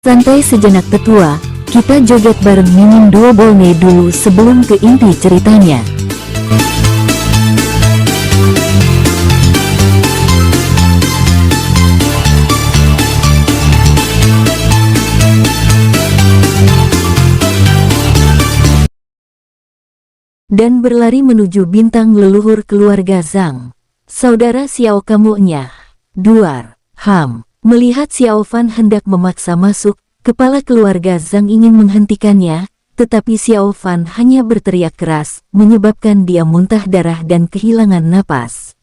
Santai sejenak tetua, kita joget bareng Mimin Duo Bolne dulu sebelum ke inti ceritanya. Dan berlari menuju bintang leluhur keluarga Zhang. Saudara Xiao kamunya. Duar, Ham. Melihat Xiao Fan hendak memaksa masuk, kepala keluarga Zhang ingin menghentikannya, tetapi Xiao Fan hanya berteriak keras, menyebabkan dia muntah darah dan kehilangan napas.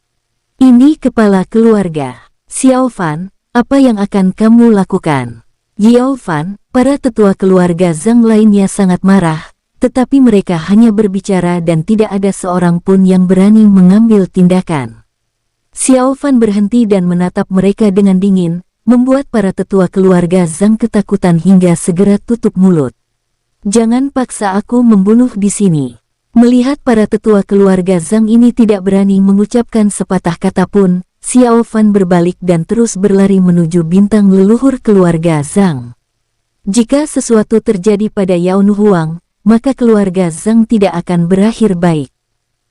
Ini kepala keluarga. Xiao Fan, apa yang akan kamu lakukan? Xiao Fan, para tetua keluarga Zhang lainnya sangat marah, tetapi mereka hanya berbicara dan tidak ada seorang pun yang berani mengambil tindakan. Xiao Fan berhenti dan menatap mereka dengan dingin, membuat para tetua keluarga Zhang ketakutan hingga segera tutup mulut. Jangan paksa aku membunuh di sini. Melihat para tetua keluarga Zhang ini tidak berani mengucapkan sepatah kata pun, Xiao Fan berbalik dan terus berlari menuju bintang leluhur keluarga Zhang. Jika sesuatu terjadi pada Yao Nuhuang, maka keluarga Zhang tidak akan berakhir baik.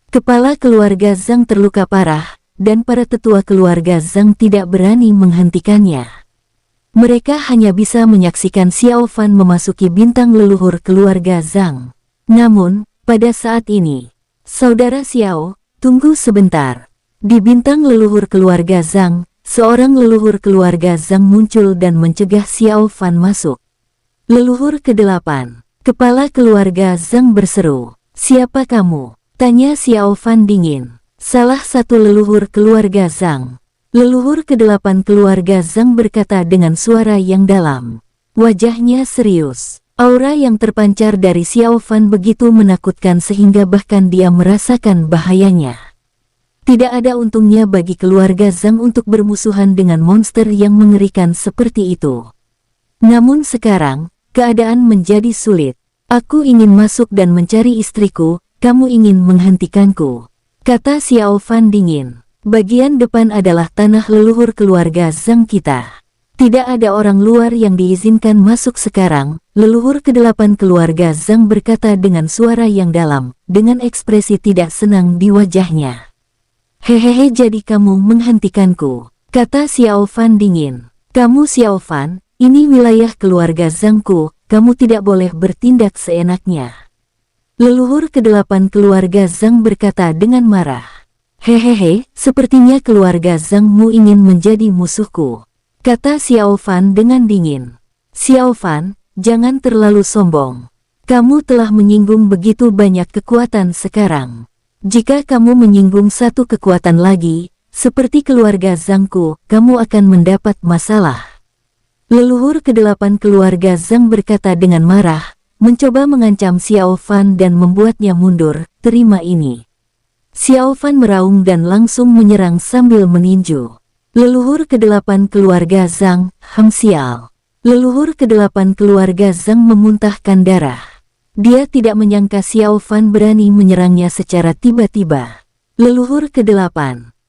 Kepala keluarga Zhang terluka parah, dan para tetua keluarga Zhang tidak berani menghentikannya. Mereka hanya bisa menyaksikan Xiao Fan memasuki bintang leluhur keluarga Zhang. Namun, pada saat ini, saudara Xiao, tunggu sebentar. Di bintang leluhur keluarga Zhang, seorang leluhur keluarga Zhang muncul dan mencegah Xiao Fan masuk. Leluhur ke-8, kepala keluarga Zhang berseru, "Siapa kamu?" tanya Xiao Fan dingin. Salah satu leluhur keluarga Zhang. Leluhur ke-8 keluarga Zhang berkata dengan suara yang dalam. Wajahnya serius. Aura yang terpancar dari Xiao Fan begitu menakutkan sehingga bahkan dia merasakan bahayanya. Tidak ada untungnya bagi keluarga Zhang untuk bermusuhan dengan monster yang mengerikan seperti itu. Namun sekarang, keadaan menjadi sulit. Aku ingin masuk dan mencari istriku, kamu ingin menghentikanku, kata Xiao Fan dingin. Bagian depan adalah tanah leluhur keluarga Zhang kita. Tidak ada orang luar yang diizinkan masuk sekarang, leluhur ke-8 keluarga Zhang berkata dengan suara yang dalam, dengan ekspresi tidak senang di wajahnya. Hehehe, jadi kamu menghentikanku, kata Xiao Fan dingin. Kamu Xiao Fan, ini wilayah keluarga Zhangku, kamu tidak boleh bertindak seenaknya. Leluhur ke-8 keluarga Zhang berkata dengan marah. Hehehe, sepertinya keluarga Zhangmu ingin menjadi musuhku, kata Xiao Fan dengan dingin. Xiao Fan, jangan terlalu sombong. Kamu telah menyinggung begitu banyak kekuatan sekarang. Jika kamu menyinggung satu kekuatan lagi, seperti keluarga Zhangku, kamu akan mendapat masalah. Leluhur ke-8 keluarga Zhang berkata dengan marah, mencoba mengancam Xiao Fan dan membuatnya mundur. Terima ini. Xiao Fan meraung dan langsung menyerang sambil meninju. Leluhur ke-8 keluarga Zhang, Ham Xiao. Leluhur ke-8 keluarga Zhang memuntahkan darah. Dia tidak menyangka Xiao Fan berani menyerangnya secara tiba-tiba. Leluhur ke-8.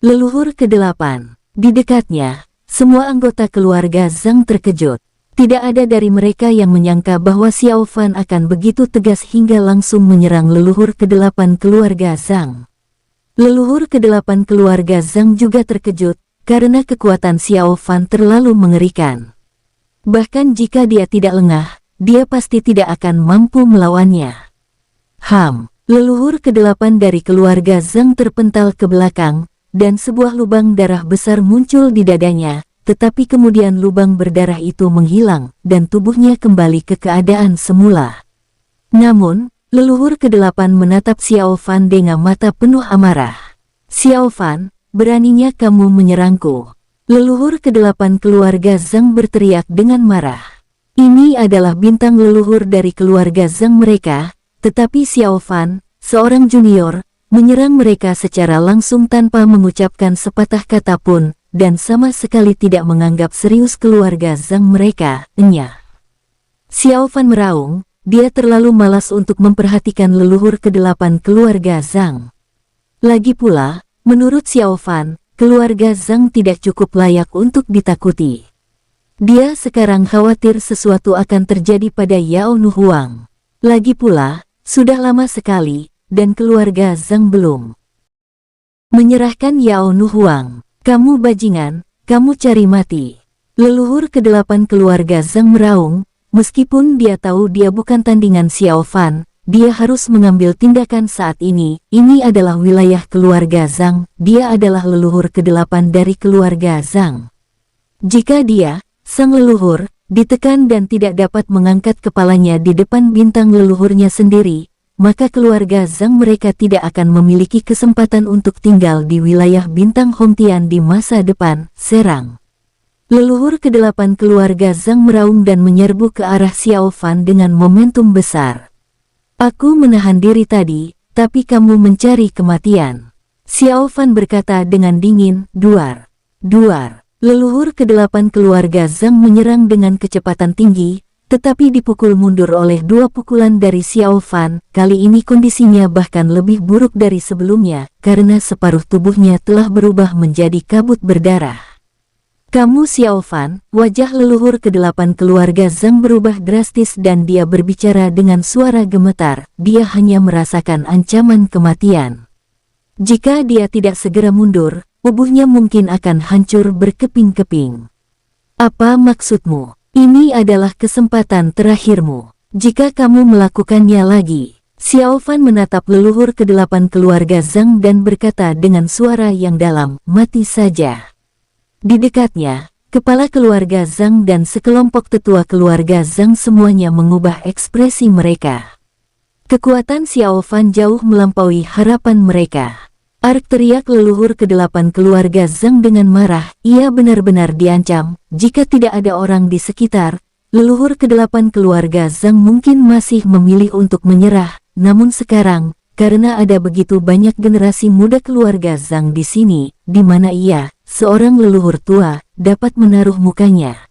Leluhur ke-8. Di dekatnya, semua anggota keluarga Zhang terkejut. Tidak ada dari mereka yang menyangka bahwa Xiao Fan akan begitu tegas hingga langsung menyerang leluhur ke-8 keluarga Zhang. Leluhur ke-8 keluarga Zhang juga terkejut, karena kekuatan Xiao Fan terlalu mengerikan. Bahkan jika dia tidak lengah, dia pasti tidak akan mampu melawannya. Leluhur ke-8 dari keluarga Zhang terpental ke belakang, dan sebuah lubang darah besar muncul di dadanya. Tetapi kemudian lubang berdarah itu menghilang, dan tubuhnya kembali ke keadaan semula. Namun, leluhur ke-8 menatap Xiao Fan dengan mata penuh amarah. Xiao Fan, beraninya kamu menyerangku. Leluhur ke-8 keluarga Zhang berteriak dengan marah. Ini adalah bintang leluhur dari keluarga Zhang mereka, tetapi Xiao Fan, seorang junior, menyerang mereka secara langsung tanpa mengucapkan sepatah kata pun, dan sama sekali tidak menganggap serius keluarga Zhang mereka, enyah. Xiao Fan meraung, dia terlalu malas untuk memperhatikan leluhur ke-8 keluarga Zhang. Lagi pula, menurut Xiao Fan, keluarga Zhang tidak cukup layak untuk ditakuti. Dia sekarang khawatir sesuatu akan terjadi pada Yao Nu Huang. Lagi pula, sudah lama sekali, dan keluarga Zhang belum menyerahkan Yao Nu Huang. Kamu bajingan, kamu cari mati. Leluhur ke-8 keluarga Zhang meraung, meskipun dia tahu dia bukan tandingan Xiao Fan, dia harus mengambil tindakan saat ini. Ini adalah wilayah keluarga Zhang, dia adalah leluhur ke-8 dari keluarga Zhang. Jika dia, sang leluhur, ditekan dan tidak dapat mengangkat kepalanya di depan bintang leluhurnya sendiri, maka keluarga Zhang mereka tidak akan memiliki kesempatan untuk tinggal di wilayah bintang Hongtian di masa depan. Serang. Leluhur ke-8 keluarga Zhang meraung dan menyerbu ke arah Xiao Fan dengan momentum besar. Aku menahan diri tadi, tapi kamu mencari kematian. Xiao Fan berkata dengan dingin. Duar. Duar. Leluhur ke-8 keluarga Zhang menyerang dengan kecepatan tinggi, tetapi dipukul mundur oleh 2 pukulan dari Xiao Fan. Kali ini kondisinya bahkan lebih buruk dari sebelumnya, karena separuh tubuhnya telah berubah menjadi kabut berdarah. Kamu Xiao Fan, wajah leluhur ke-8 keluarga Zhang berubah drastis dan dia berbicara dengan suara gemetar. Dia hanya merasakan ancaman kematian. Jika dia tidak segera mundur, tubuhnya mungkin akan hancur berkeping-keping. Apa maksudmu? Ini adalah kesempatan terakhirmu. Jika kamu melakukannya lagi. Xiao Fan menatap leluhur ke-8 keluarga Zhang dan berkata dengan suara yang dalam, mati saja. Di dekatnya, kepala keluarga Zhang dan sekelompok tetua keluarga Zhang semuanya mengubah ekspresi mereka. Kekuatan Xiao Fan jauh melampaui harapan mereka. Ark teriak leluhur ke-8 keluarga Zhang dengan marah, ia benar-benar diancam. Jika tidak ada orang di sekitar, leluhur ke-8 keluarga Zhang mungkin masih memilih untuk menyerah, namun sekarang, karena ada begitu banyak generasi muda keluarga Zhang di sini, di mana ia, seorang leluhur tua, dapat menaruh mukanya.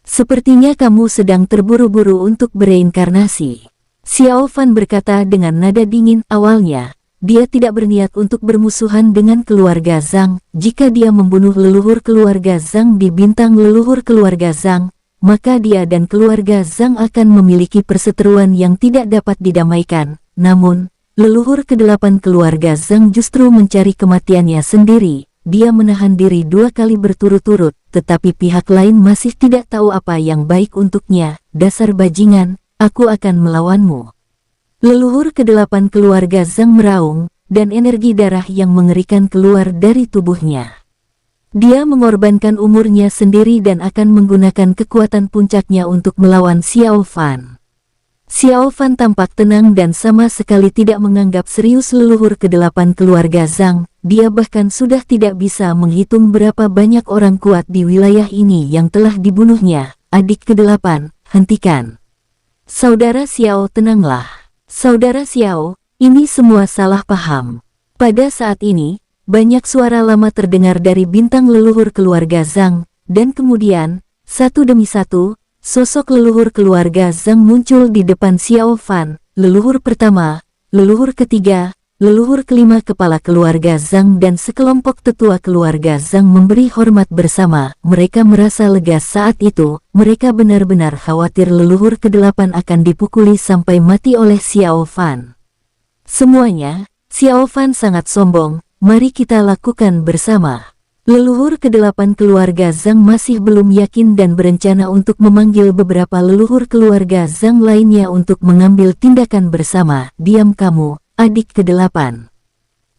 Sepertinya kamu sedang terburu-buru untuk bereinkarnasi. Xiao Fan berkata dengan nada dingin. Awalnya, dia tidak berniat untuk bermusuhan dengan keluarga Zhang. Jika dia membunuh leluhur keluarga Zhang di bintang leluhur keluarga Zhang, maka dia dan keluarga Zhang akan memiliki perseteruan yang tidak dapat didamaikan. Namun, leluhur ke-8 keluarga Zhang justru mencari kematiannya sendiri. Dia menahan diri 2 kali berturut-turut, tetapi pihak lain masih tidak tahu apa yang baik untuknya. Dasar bajingan, aku akan melawanmu. Leluhur ke-8 keluarga Zhang meraung, dan energi darah yang mengerikan keluar dari tubuhnya. Dia mengorbankan umurnya sendiri dan akan menggunakan kekuatan puncaknya untuk melawan Xiao Fan. Xiao Fan tampak tenang dan sama sekali tidak menganggap serius leluhur ke-8 keluarga Zhang. Dia bahkan sudah tidak bisa menghitung berapa banyak orang kuat di wilayah ini yang telah dibunuhnya. Adik ke-8, hentikan. Saudara Xiao, tenanglah. Saudara Xiao, ini semua salah paham. Pada saat ini, banyak suara lama terdengar dari bintang leluhur keluarga Zhang, dan kemudian, satu demi satu, sosok leluhur keluarga Zhang muncul di depan Xiao Fan. Leluhur pertama, leluhur ketiga, leluhur kelima kepala keluarga Zhang dan sekelompok tetua keluarga Zhang memberi hormat bersama. Mereka merasa lega saat itu. Mereka benar-benar khawatir leluhur ke-8 akan dipukuli sampai mati oleh Xiao Fan. Semuanya, Xiao Fan sangat sombong. Mari kita lakukan bersama. Leluhur ke-8 keluarga Zhang masih belum yakin dan berencana untuk memanggil beberapa leluhur keluarga Zhang lainnya untuk mengambil tindakan bersama. Diam kamu, adik ke-8.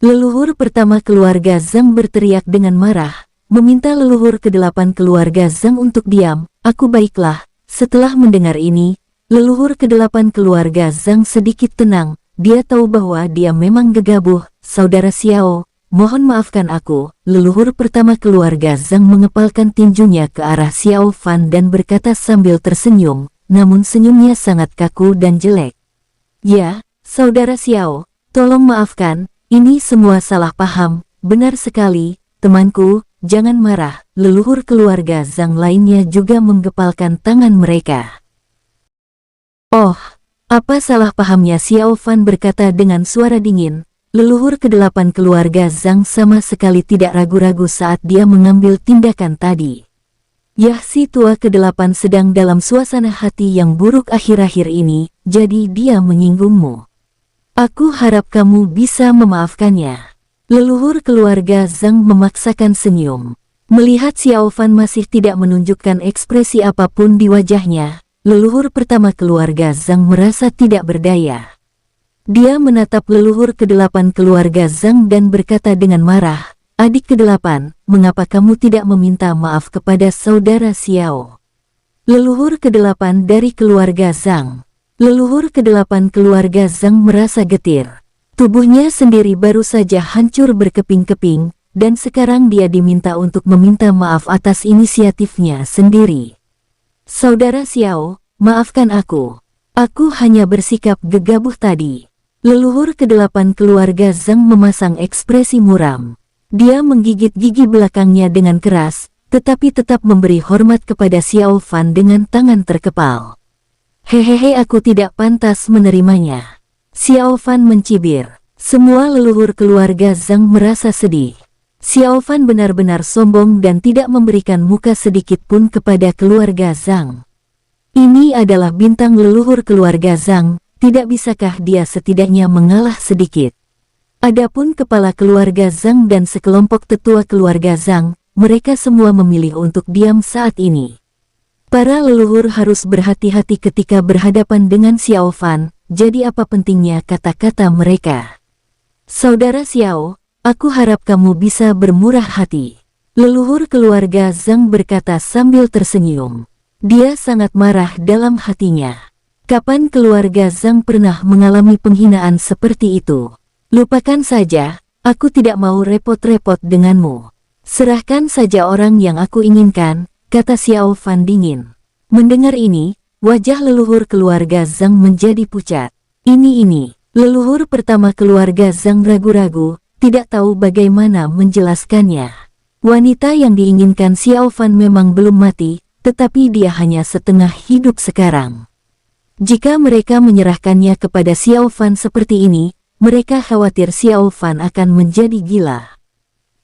Leluhur pertama keluarga Zhang berteriak dengan marah, meminta leluhur ke-8 keluarga Zhang untuk diam. Aku baiklah. Setelah mendengar ini, leluhur ke-8 keluarga Zhang sedikit tenang. Dia tahu bahwa dia memang gegabah. Saudara Xiao, mohon maafkan aku. Leluhur pertama keluarga Zhang mengepalkan tinjunya ke arah Xiao Fan dan berkata sambil tersenyum, namun senyumnya sangat kaku dan jelek. Ya, saudara Xiao, tolong maafkan, ini semua salah paham. Benar sekali, temanku, jangan marah. Leluhur keluarga Zhang lainnya juga menggepalkan tangan mereka. Oh, apa salah pahamnya? Xiao Fan berkata dengan suara dingin. Leluhur ke-8 keluarga Zhang sama sekali tidak ragu-ragu saat dia mengambil tindakan tadi. Yah, si tua ke-8 sedang dalam suasana hati yang buruk akhir-akhir ini, jadi dia menyinggungmu. Aku harap kamu bisa memaafkannya. Leluhur keluarga Zhang memaksakan senyum. Melihat Xiao Fan masih tidak menunjukkan ekspresi apapun di wajahnya, leluhur pertama keluarga Zhang merasa tidak berdaya. Dia menatap leluhur ke-8 keluarga Zhang dan berkata dengan marah, "Adik ke-8, mengapa kamu tidak meminta maaf kepada saudara Xiao?" Leluhur ke-8 dari keluarga Zhang. Leluhur ke-8 keluarga Zhang merasa getir. Tubuhnya sendiri baru saja hancur berkeping-keping, dan sekarang dia diminta untuk meminta maaf atas inisiatifnya sendiri. "Saudara Xiao, maafkan aku. Aku hanya bersikap gegabah tadi." Leluhur ke-8 keluarga Zhang memasang ekspresi muram. Dia menggigit gigi belakangnya dengan keras, tetapi tetap memberi hormat kepada Xiao Fan dengan tangan terkepal. "Hehehe, aku tidak pantas menerimanya." Xiao Fan mencibir. Semua leluhur keluarga Zhang merasa sedih. Xiao Fan benar-benar sombong dan tidak memberikan muka sedikit pun kepada keluarga Zhang. Ini adalah bintang leluhur keluarga Zhang, tidak bisakah dia setidaknya mengalah sedikit? Adapun kepala keluarga Zhang dan sekelompok tetua keluarga Zhang, mereka semua memilih untuk diam saat ini. Para leluhur harus berhati-hati ketika berhadapan dengan Xiao Fan, jadi apa pentingnya kata-kata mereka? "Saudara Xiao, aku harap kamu bisa bermurah hati." Leluhur keluarga Zhang berkata sambil tersenyum. Dia sangat marah dalam hatinya. Kapan keluarga Zhang pernah mengalami penghinaan seperti itu? "Lupakan saja, aku tidak mau repot-repot denganmu. Serahkan saja orang yang aku inginkan," kata Xiao Fan dingin. Mendengar ini, wajah leluhur keluarga Zhang menjadi pucat. Ini. Leluhur pertama keluarga Zhang ragu-ragu, tidak tahu bagaimana menjelaskannya. Wanita yang diinginkan Xiao Fan memang belum mati, tetapi dia hanya setengah hidup sekarang. Jika mereka menyerahkannya kepada Xiao Fan seperti ini, mereka khawatir Xiao Fan akan menjadi gila.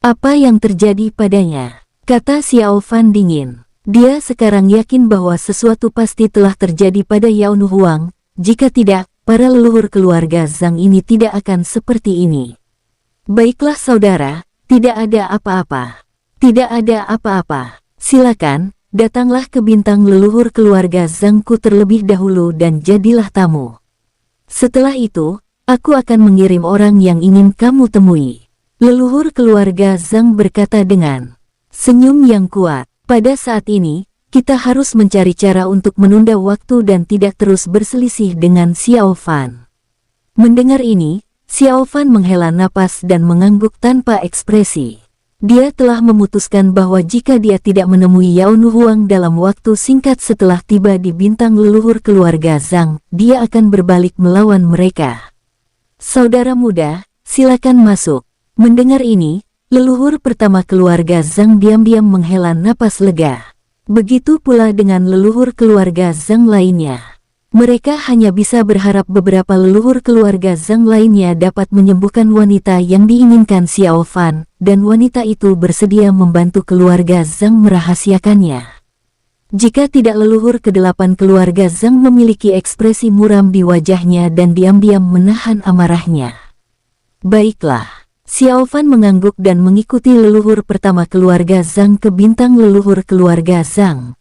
"Apa yang terjadi padanya?" kata Xiao Fan dingin. Dia sekarang yakin bahwa sesuatu pasti telah terjadi pada Yao Nu Huang. Jika tidak, para leluhur keluarga Zhang ini tidak akan seperti ini. "Baiklah saudara, tidak ada apa-apa. Tidak ada apa-apa. Silakan, datanglah ke bintang leluhur keluarga Zhangku terlebih dahulu dan jadilah tamu. Setelah itu, aku akan mengirim orang yang ingin kamu temui." Leluhur keluarga Zhang berkata dengan senyum yang kuat. "Pada saat ini, kita harus mencari cara untuk menunda waktu dan tidak terus berselisih dengan Xiao Fan." Mendengar ini, Xiao Fan menghela napas dan mengangguk tanpa ekspresi. Dia telah memutuskan bahwa jika dia tidak menemui Yao Nu Huang dalam waktu singkat setelah tiba di bintang leluhur keluarga Zhang, dia akan berbalik melawan mereka. "Saudara muda, silakan masuk." Mendengar ini, leluhur pertama keluarga Zhang diam-diam menghela napas lega. Begitu pula dengan leluhur keluarga Zhang lainnya. Mereka hanya bisa berharap beberapa leluhur keluarga Zhang lainnya dapat menyembuhkan wanita yang diinginkan Xiao Fan, dan wanita itu bersedia membantu keluarga Zhang merahasiakannya. Jika tidak, leluhur ke-8 keluarga Zhang memiliki ekspresi muram di wajahnya dan diam-diam menahan amarahnya. "Baiklah." Xiao Fan mengangguk dan mengikuti leluhur pertama keluarga Zhang ke bintang leluhur keluarga Zhang.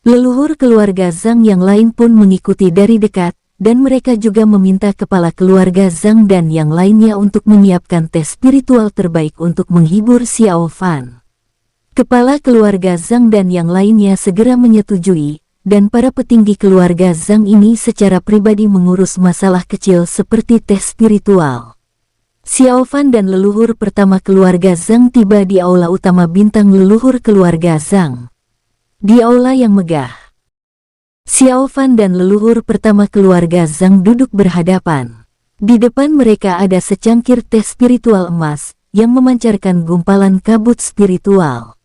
Leluhur keluarga Zhang yang lain pun mengikuti dari dekat, dan mereka juga meminta kepala keluarga Zhang dan yang lainnya untuk menyiapkan tes spiritual terbaik untuk menghibur Xiao Fan. Kepala keluarga Zhang dan yang lainnya segera menyetujui, dan para petinggi keluarga Zhang ini secara pribadi mengurus masalah kecil seperti tes spiritual. Xiao Fan dan leluhur pertama keluarga Zhang tiba di aula utama bintang leluhur keluarga Zhang. Di aula yang megah, Xiao Fan dan leluhur pertama keluarga Zhang duduk berhadapan. Di depan mereka ada secangkir teh spiritual emas yang memancarkan gumpalan kabut spiritual.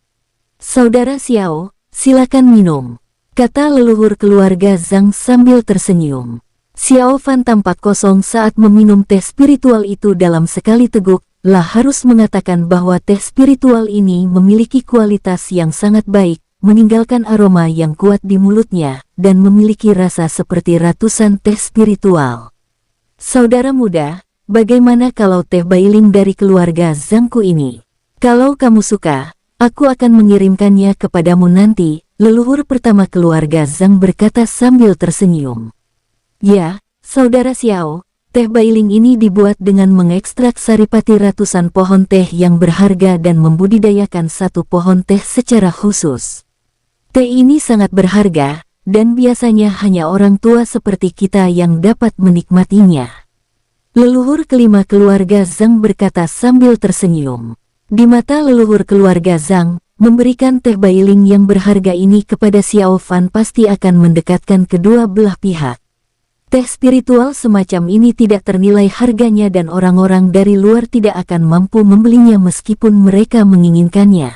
"Saudara Xiao, silakan minum," kata leluhur keluarga Zhang sambil tersenyum. Xiao Fan tampak kosong saat meminum teh spiritual itu dalam sekali teguk. Lah harus mengatakan bahwa teh spiritual ini memiliki kualitas yang sangat baik, meninggalkan aroma yang kuat di mulutnya, dan memiliki rasa seperti ratusan teh spiritual. Saudara muda, bagaimana kalau teh Bailing dari keluarga Zhangku ini? Kalau kamu suka, aku akan mengirimkannya kepadamu nanti, leluhur pertama keluarga Zhang berkata sambil tersenyum. Ya, saudara Xiao, teh Bailing ini dibuat dengan mengekstrak saripati ratusan pohon teh yang berharga dan membudidayakan satu pohon teh secara khusus. Teh ini sangat berharga, dan biasanya hanya orang tua seperti kita yang dapat menikmatinya. Leluhur kelima keluarga Zhang berkata sambil tersenyum. Di mata leluhur keluarga Zhang, memberikan teh Bailing yang berharga ini kepada Xiao Fan pasti akan mendekatkan kedua belah pihak. Teh spiritual semacam ini tidak ternilai harganya dan orang-orang dari luar tidak akan mampu membelinya meskipun mereka menginginkannya.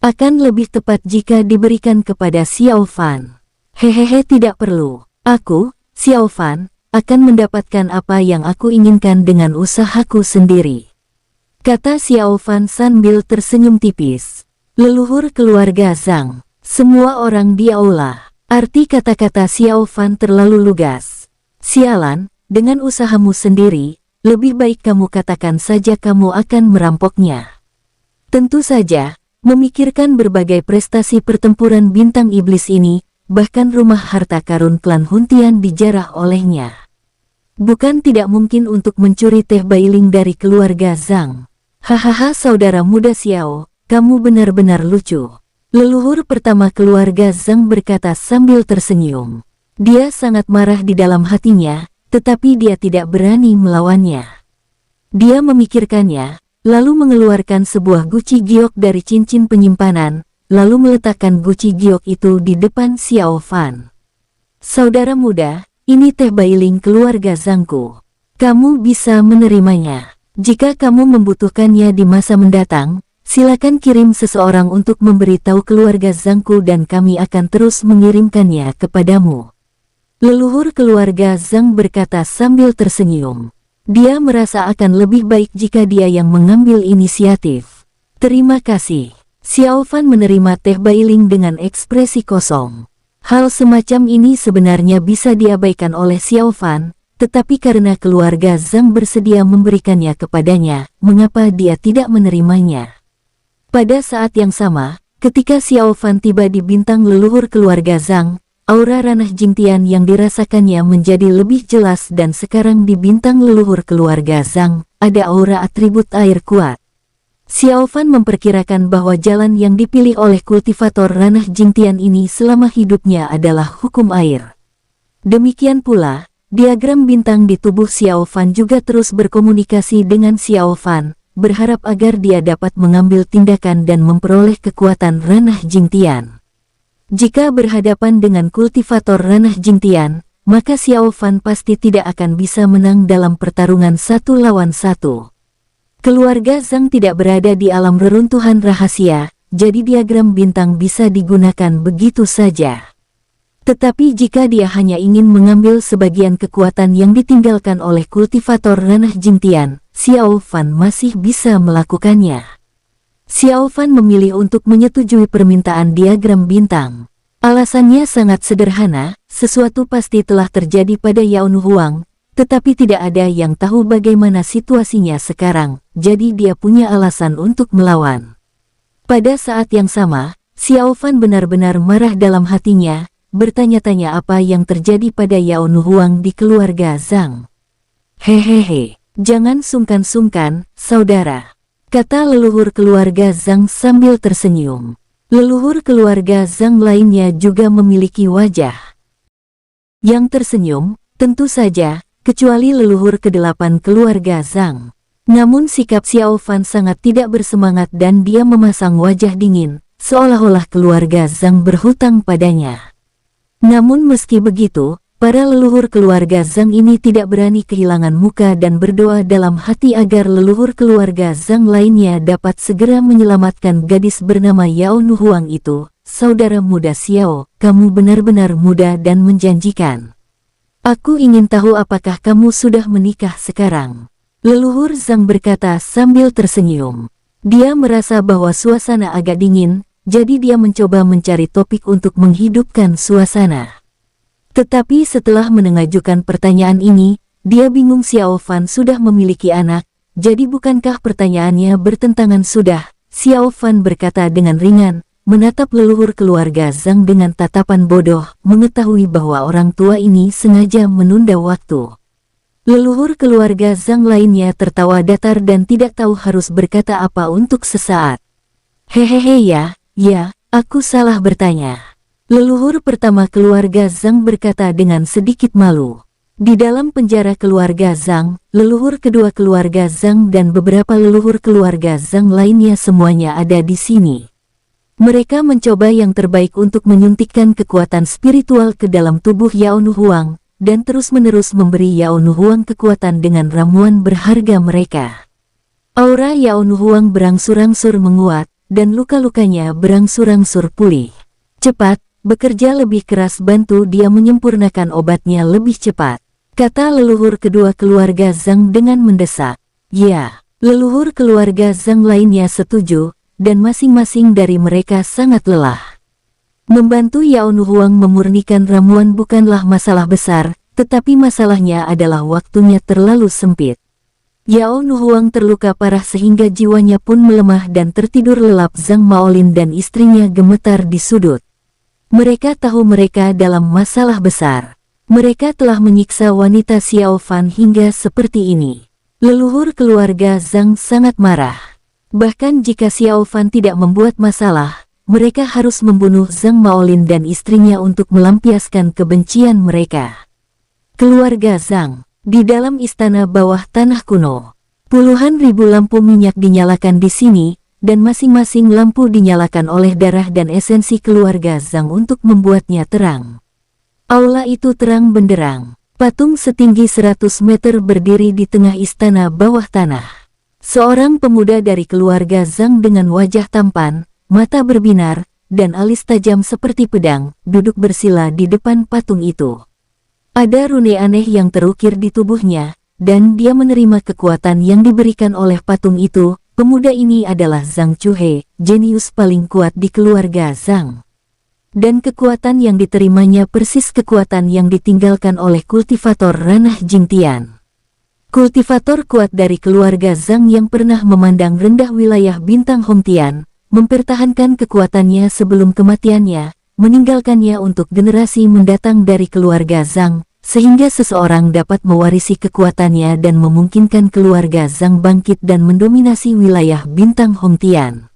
Akan lebih tepat jika diberikan kepada Xiao Fan. Hehehe, tidak perlu. Aku, Xiao Fan, akan mendapatkan apa yang aku inginkan dengan usahaku sendiri, kata Xiao Fan sambil tersenyum tipis. Leluhur keluarga Zhang, semua orang di aula. Arti kata-kata Xiao Fan terlalu lugas. Sialan, dengan usahamu sendiri, lebih baik kamu katakan saja kamu akan merampoknya. Tentu saja, memikirkan berbagai prestasi pertempuran bintang iblis ini, bahkan rumah harta karun klan Huntian dijarah olehnya. Bukan tidak mungkin untuk mencuri teh Bailing dari keluarga Zhang. Hahaha, saudara muda Xiao, kamu benar-benar lucu. Leluhur pertama keluarga Zhang berkata sambil tersenyum. Dia sangat marah di dalam hatinya, tetapi dia tidak berani melawannya. Dia memikirkannya, lalu mengeluarkan sebuah guci giok dari cincin penyimpanan, lalu meletakkan guci giok itu di depan Xiao Fan. Saudara muda, ini teh Bailing keluarga Zhangku. Kamu bisa menerimanya. Jika kamu membutuhkannya di masa mendatang, silakan kirim seseorang untuk memberitahu keluarga Zhangku dan kami akan terus mengirimkannya kepadamu. Leluhur keluarga Zhang berkata sambil tersenyum. Dia merasa akan lebih baik jika dia yang mengambil inisiatif. Terima kasih. Xiao Fan menerima teh Bailing dengan ekspresi kosong. Hal semacam ini sebenarnya bisa diabaikan oleh Xiao Fan, tetapi karena keluarga Zhang bersedia memberikannya kepadanya, mengapa dia tidak menerimanya? Pada saat yang sama, ketika Xiao Fan tiba di bintang leluhur keluarga Zhang, aura ranah Jingtian yang dirasakannya menjadi lebih jelas dan sekarang di bintang leluhur keluarga Zhang, ada aura atribut air kuat. Xiao Fan memperkirakan bahwa jalan yang dipilih oleh kultivator ranah Jingtian ini selama hidupnya adalah hukum air. Demikian pula, diagram bintang di tubuh Xiao Fan juga terus berkomunikasi dengan Xiao Fan, berharap agar dia dapat mengambil tindakan dan memperoleh kekuatan ranah Jingtian. Jika berhadapan dengan kultivator ranah Jingtian, maka Xiao Fan pasti tidak akan bisa menang dalam pertarungan 1 lawan 1. Keluarga Zhang tidak berada di alam reruntuhan rahasia, jadi diagram bintang bisa digunakan begitu saja. Tetapi jika dia hanya ingin mengambil sebagian kekuatan yang ditinggalkan oleh kultivator ranah Jingtian, Xiao Fan masih bisa melakukannya. Xiao Fan memilih untuk menyetujui permintaan diagram bintang. Alasannya sangat sederhana, sesuatu pasti telah terjadi pada Yao Nuhuang, tetapi tidak ada yang tahu bagaimana situasinya sekarang, jadi dia punya alasan untuk melawan. Pada saat yang sama, Xiao Fan benar-benar marah dalam hatinya, bertanya-tanya apa yang terjadi pada Yao Nuhuang di keluarga Zhang. Hehehe, jangan sungkan-sungkan, saudara, kata leluhur keluarga Zhang sambil tersenyum. Leluhur keluarga Zhang lainnya juga memiliki wajah yang tersenyum, tentu saja, kecuali leluhur ke-8 keluarga Zhang. Namun sikap Xiao Fan sangat tidak bersemangat dan dia memasang wajah dingin, seolah-olah keluarga Zhang berhutang padanya. Namun meski begitu, para leluhur keluarga Zhang ini tidak berani kehilangan muka dan berdoa dalam hati agar leluhur keluarga Zhang lainnya dapat segera menyelamatkan gadis bernama Yao Nuhuang itu. Saudara muda Xiao, kamu benar-benar muda dan menjanjikan. Aku ingin tahu apakah kamu sudah menikah sekarang? Leluhur Zhang berkata sambil tersenyum. Dia merasa bahwa suasana agak dingin, jadi dia mencoba mencari topik untuk menghidupkan suasana. Tetapi setelah mengajukan pertanyaan ini, dia bingung Xiao Fan sudah memiliki anak, jadi bukankah pertanyaannya bertentangan sudah? Xiao Fan berkata dengan ringan, menatap leluhur keluarga Zhang dengan tatapan bodoh, mengetahui bahwa orang tua ini sengaja menunda waktu. Leluhur keluarga Zhang lainnya tertawa datar dan tidak tahu harus berkata apa untuk sesaat. Hehehe ya, aku salah bertanya. Leluhur pertama keluarga Zhang berkata dengan sedikit malu. Di dalam penjara keluarga Zhang, leluhur kedua keluarga Zhang dan beberapa leluhur keluarga Zhang lainnya semuanya ada di sini. Mereka mencoba yang terbaik untuk menyuntikkan kekuatan spiritual ke dalam tubuh Yao Nuhuang, dan terus-menerus memberi Yao Nuhuang kekuatan dengan ramuan berharga mereka. Aura Yao Nuhuang berangsur-angsur menguat, dan luka-lukanya berangsur-angsur pulih. Cepat, bekerja lebih keras, bantu dia menyempurnakan obatnya lebih cepat, kata leluhur kedua keluarga Zhang dengan mendesak. Ya, leluhur keluarga Zhang lainnya setuju, dan masing-masing dari mereka sangat lelah. Membantu Yao Nuhuang memurnikan ramuan bukanlah masalah besar, tetapi masalahnya adalah waktunya terlalu sempit. Yao Nuhuang terluka parah sehingga jiwanya pun melemah dan tertidur lelap. Zhang Maolin dan istrinya gemetar di sudut. Mereka tahu mereka dalam masalah besar. Mereka telah menyiksa wanita Xiao Fan hingga seperti ini. Leluhur keluarga Zhang sangat marah. Bahkan jika Xiao Fan tidak membuat masalah, mereka harus membunuh Zhang Maolin dan istrinya untuk melampiaskan kebencian mereka. Keluarga Zhang, di dalam istana bawah tanah kuno. Puluhan ribu lampu minyak dinyalakan di sini, dan masing-masing lampu dinyalakan oleh darah dan esensi keluarga Zhang untuk membuatnya terang. Aula itu terang benderang. Patung setinggi 100 meter berdiri di tengah istana bawah tanah. Seorang pemuda dari keluarga Zhang dengan wajah tampan, mata berbinar, dan alis tajam seperti pedang, duduk bersila di depan patung itu. Ada rune aneh yang terukir di tubuhnya, dan dia menerima kekuatan yang diberikan oleh patung itu. Pemuda ini adalah Zhang Chuhe, jenius paling kuat di keluarga Zhang. Dan kekuatan yang diterimanya persis kekuatan yang ditinggalkan oleh kultivator ranah Jingtian. Kultivator kuat dari keluarga Zhang yang pernah memandang rendah wilayah bintang Hongtian, mempertahankan kekuatannya sebelum kematiannya, meninggalkannya untuk generasi mendatang dari keluarga Zhang, sehingga seseorang dapat mewarisi kekuatannya dan memungkinkan keluarga Zhang bangkit dan mendominasi wilayah bintang Hongtian.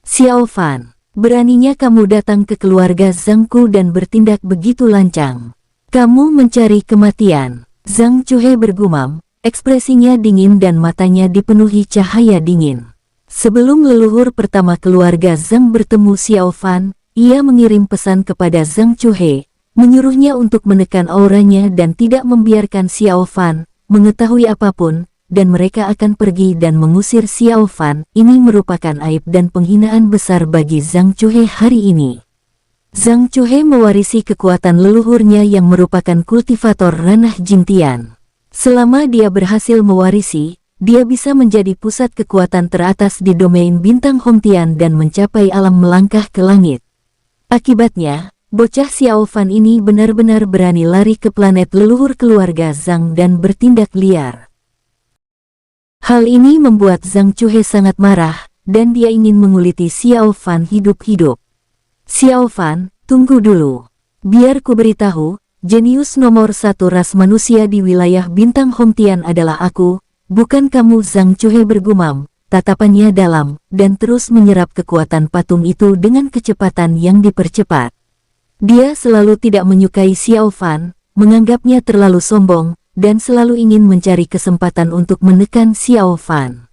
Xiao Fan, beraninya kamu datang ke keluarga Zhangku dan bertindak begitu lancang. Kamu mencari kematian. Zhang Chuhe bergumam, ekspresinya dingin dan matanya dipenuhi cahaya dingin. Sebelum leluhur pertama keluarga Zhang bertemu Xiao Fan, ia mengirim pesan kepada Zhang Chuhe, menyuruhnya untuk menekan auranya dan tidak membiarkan Xiao Fan mengetahui apapun, dan mereka akan pergi dan mengusir Xiao Fan. Ini merupakan aib dan penghinaan besar bagi Zhang Chuhe hari ini. Zhang Chuhe mewarisi kekuatan leluhurnya yang merupakan kultivator ranah Jingtian. Selama dia berhasil mewarisi, dia bisa menjadi pusat kekuatan teratas di domain bintang Hongtian dan mencapai alam melangkah ke langit. Akibatnya, bocah Xiao Fan ini benar-benar berani lari ke planet leluhur keluarga Zhang dan bertindak liar. Hal ini membuat Zhang Chuhe sangat marah, dan dia ingin menguliti Xiao Fan hidup-hidup. Xiao Fan, tunggu dulu. Biar ku beritahu, jenius nomor 1 ras manusia di wilayah bintang Hongtian adalah aku, bukan kamu. Zhang Chuhe bergumam, tatapannya dalam, dan terus menyerap kekuatan patung itu dengan kecepatan yang dipercepat. Dia selalu tidak menyukai Xiao Fan, menganggapnya terlalu sombong, dan selalu ingin mencari kesempatan untuk menekan Xiao Fan.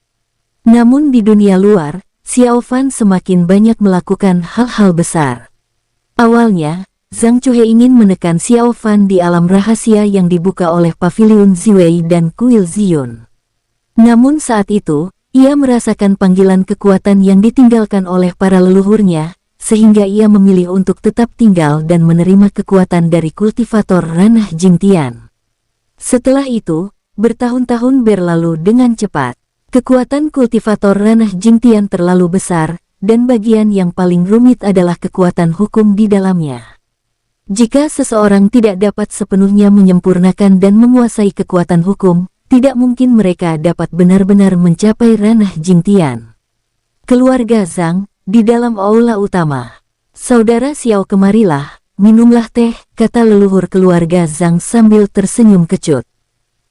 Namun di dunia luar, Xiao Fan semakin banyak melakukan hal-hal besar. Awalnya, Zhang Chuhe ingin menekan Xiao Fan di alam rahasia yang dibuka oleh Pavilion Ziwei dan Kuil Ziyun. Namun saat itu, ia merasakan panggilan kekuatan yang ditinggalkan oleh para leluhurnya, sehingga ia memilih untuk tetap tinggal dan menerima kekuatan dari kultivator ranah Jingtian. Setelah itu, bertahun-tahun berlalu dengan cepat. Kekuatan kultivator ranah Jingtian terlalu besar, dan bagian yang paling rumit adalah kekuatan hukum di dalamnya. Jika seseorang tidak dapat sepenuhnya menyempurnakan dan menguasai kekuatan hukum, tidak mungkin mereka dapat benar-benar mencapai ranah Jingtian. Keluarga Zhang, di dalam aula utama. Saudara Xiao, kemarilah, minumlah teh, kata leluhur keluarga Zhang sambil tersenyum kecut.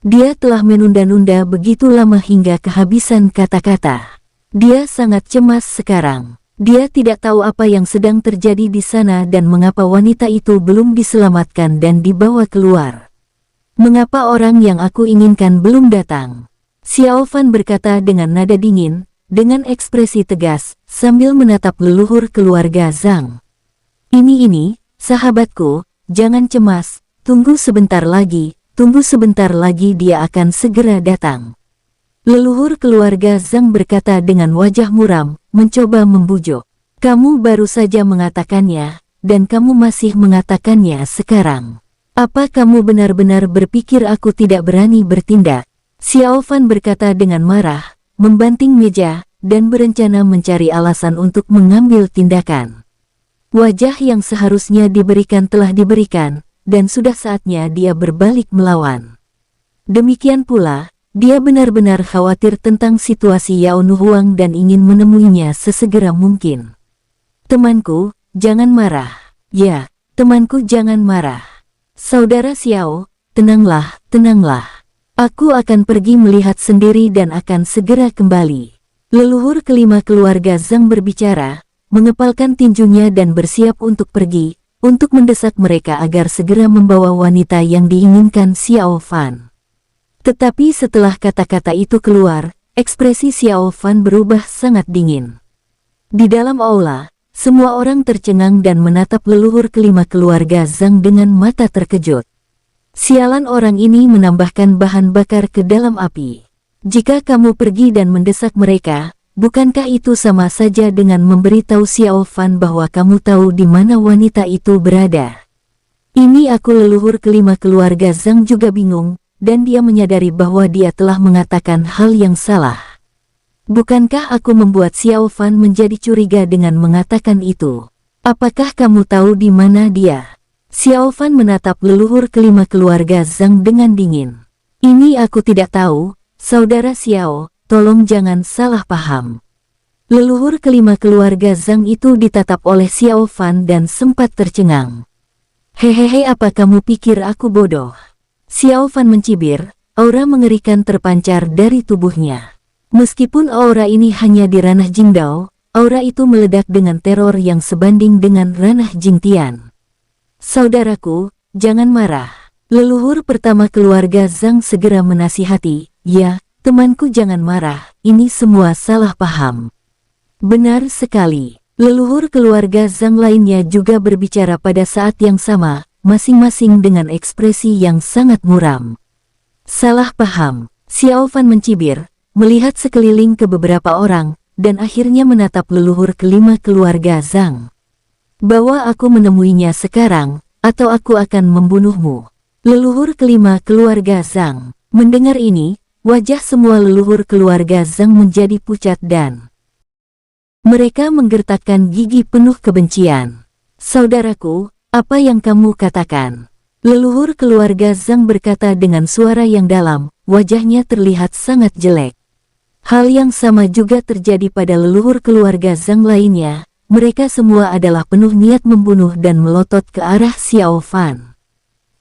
Dia telah menunda-nunda begitu lama hingga kehabisan kata-kata. Dia sangat cemas sekarang. Dia tidak tahu apa yang sedang terjadi di sana dan mengapa wanita itu belum diselamatkan dan dibawa keluar. Mengapa orang yang aku inginkan belum datang? Xiao Fan berkata dengan nada dingin, dengan ekspresi tegas, sambil menatap leluhur keluarga Zhang. Ini, sahabatku, jangan cemas, tunggu sebentar lagi dia akan segera datang. Leluhur keluarga Zhang berkata dengan wajah muram, mencoba membujuk. Kamu baru saja mengatakannya, dan kamu masih mengatakannya sekarang. Apa kamu benar-benar berpikir aku tidak berani bertindak? Xiao Fan berkata dengan marah, membanting meja, dan berencana mencari alasan untuk mengambil tindakan. Wajah yang seharusnya diberikan telah diberikan, dan sudah saatnya dia berbalik melawan. Demikian pula, dia benar-benar khawatir tentang situasi Yao Nuhuang dan ingin menemuinya sesegera mungkin. Temanku, jangan marah. Ya, temanku jangan marah. Saudara Xiao, tenanglah. Aku akan pergi melihat sendiri dan akan segera kembali. Leluhur kelima keluarga Zhang berbicara, mengepalkan tinjunya dan bersiap untuk pergi, untuk mendesak mereka agar segera membawa wanita yang diinginkan Xiao Fan. Tetapi setelah kata-kata itu keluar, ekspresi Xiao Fan berubah sangat dingin. Di dalam aula, semua orang tercengang dan menatap leluhur kelima keluarga Zhang dengan mata terkejut. Sialan orang ini menambahkan bahan bakar ke dalam api. Jika kamu pergi dan mendesak mereka, bukankah itu sama saja dengan memberitahu Xiao Fan bahwa kamu tahu di mana wanita itu berada? Ini aku leluhur kelima keluarga Zhang juga bingung, dan dia menyadari bahwa dia telah mengatakan hal yang salah. Bukankah aku membuat Xiao Fan menjadi curiga dengan mengatakan itu? Apakah kamu tahu di mana dia? Xiao Fan menatap leluhur kelima keluarga Zhang dengan dingin. Ini aku tidak tahu, saudara Xiao, tolong jangan salah paham. Leluhur kelima keluarga Zhang itu ditatap oleh Xiao Fan dan sempat tercengang. Hehehe, apa kamu pikir aku bodoh? Xiao Fan mencibir, aura mengerikan terpancar dari tubuhnya. Meskipun aura ini hanya di ranah Jingdao, aura itu meledak dengan teror yang sebanding dengan ranah Jingtian. Saudaraku, jangan marah. Leluhur pertama keluarga Zhang segera menasihati, ya, temanku jangan marah, ini semua salah paham. Benar sekali. Leluhur keluarga Zhang lainnya juga berbicara pada saat yang sama, masing-masing dengan ekspresi yang sangat muram. Salah paham. Xiao Fan mencibir, melihat sekeliling ke beberapa orang, dan akhirnya menatap leluhur kelima keluarga Zhang. Bawa aku menemuinya sekarang, atau aku akan membunuhmu. Leluhur kelima keluarga Zhang. Mendengar ini, wajah semua leluhur keluarga Zhang menjadi pucat dan mereka menggertakkan gigi penuh kebencian. Saudaraku, apa yang kamu katakan? Leluhur keluarga Zhang berkata dengan suara yang dalam, wajahnya terlihat sangat jelek. Hal yang sama juga terjadi pada leluhur keluarga Zhang lainnya, mereka semua adalah penuh niat membunuh dan melotot ke arah Xiao Fan.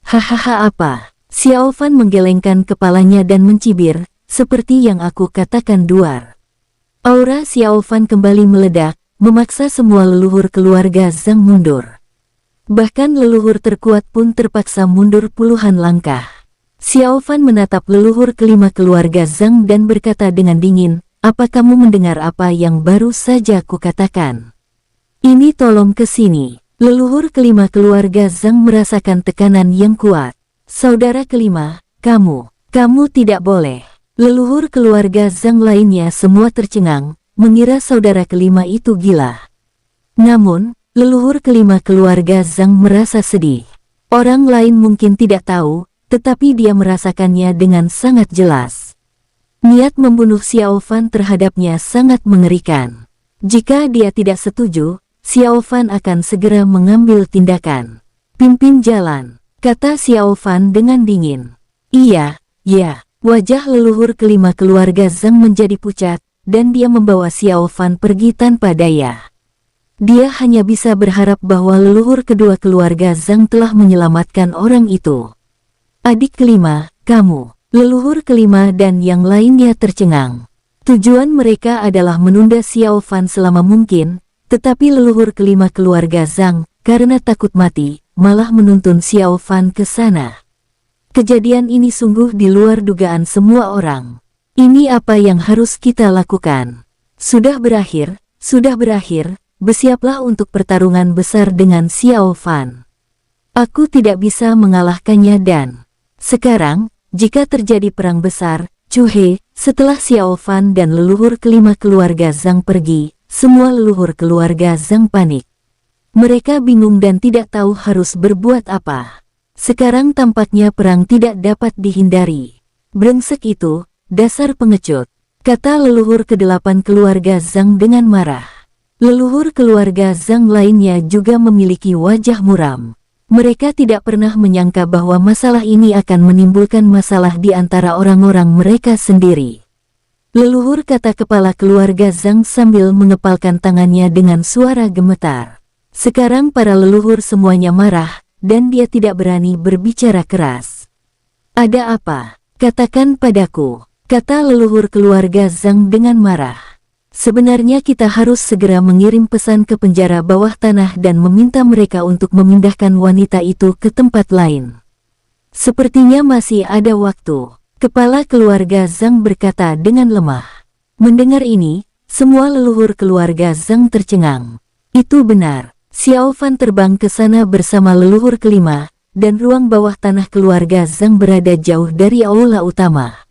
Hahaha, apa? Xiao Fan menggelengkan kepalanya dan mencibir, seperti yang aku katakan duar. Aura Xiao Fan kembali meledak, memaksa semua leluhur keluarga Zhang mundur. Bahkan leluhur terkuat pun terpaksa mundur puluhan langkah. Xiao Fan menatap leluhur kelima keluarga Zhang dan berkata dengan dingin, apa kamu mendengar apa yang baru saja kukatakan? Ini tolong ke sini. Leluhur kelima keluarga Zhang merasakan tekanan yang kuat. Saudara kelima, kamu tidak boleh. Leluhur keluarga Zhang lainnya semua tercengang, mengira saudara kelima itu gila. Namun, leluhur kelima keluarga Zhang merasa sedih. Orang lain mungkin tidak tahu, tetapi dia merasakannya dengan sangat jelas. Niat membunuh Xiao Fan terhadapnya sangat mengerikan. Jika dia tidak setuju, Xiao Fan akan segera mengambil tindakan. Pimpin jalan, kata Xiao Fan dengan dingin. Iya, ya. Wajah leluhur kelima keluarga Zhang menjadi pucat, dan dia membawa Xiao Fan pergi tanpa daya. Dia hanya bisa berharap bahwa leluhur kedua keluarga Zhang telah menyelamatkan orang itu. Adik kelima, kamu, leluhur kelima dan yang lainnya tercengang. Tujuan mereka adalah menunda Xiao Fan selama mungkin, tetapi leluhur kelima keluarga Zhang, karena takut mati, malah menuntun Xiao Fan ke sana. Kejadian ini sungguh di luar dugaan semua orang. Ini apa yang harus kita lakukan? Sudah berakhir, bersiaplah untuk pertarungan besar dengan Xiao Fan. Aku tidak bisa mengalahkannya dan sekarang, jika terjadi perang besar, Chu He, setelah Xiao Fan dan leluhur kelima keluarga Zhang pergi, semua leluhur keluarga Zhang panik. Mereka bingung dan tidak tahu harus berbuat apa. Sekarang tampaknya perang tidak dapat dihindari. Brengsek itu, dasar pengecut, kata leluhur kedelapan keluarga Zhang dengan marah. Leluhur keluarga Zhang lainnya juga memiliki wajah muram. Mereka tidak pernah menyangka bahwa masalah ini akan menimbulkan masalah di antara orang-orang mereka sendiri. Leluhur, kata kepala keluarga Zhang sambil mengepalkan tangannya dengan suara gemetar. Sekarang para leluhur semuanya marah, dan dia tidak berani berbicara keras. Ada apa? Katakan padaku, kata leluhur keluarga Zhang dengan marah. Sebenarnya kita harus segera mengirim pesan ke penjara bawah tanah dan meminta mereka untuk memindahkan wanita itu ke tempat lain. Sepertinya masih ada waktu, kepala keluarga Zhang berkata dengan lemah. Mendengar ini, semua leluhur keluarga Zhang tercengang. Itu benar. Xiao Fan terbang ke sana bersama leluhur kelima, dan ruang bawah tanah keluarga Zhang berada jauh dari aula utama.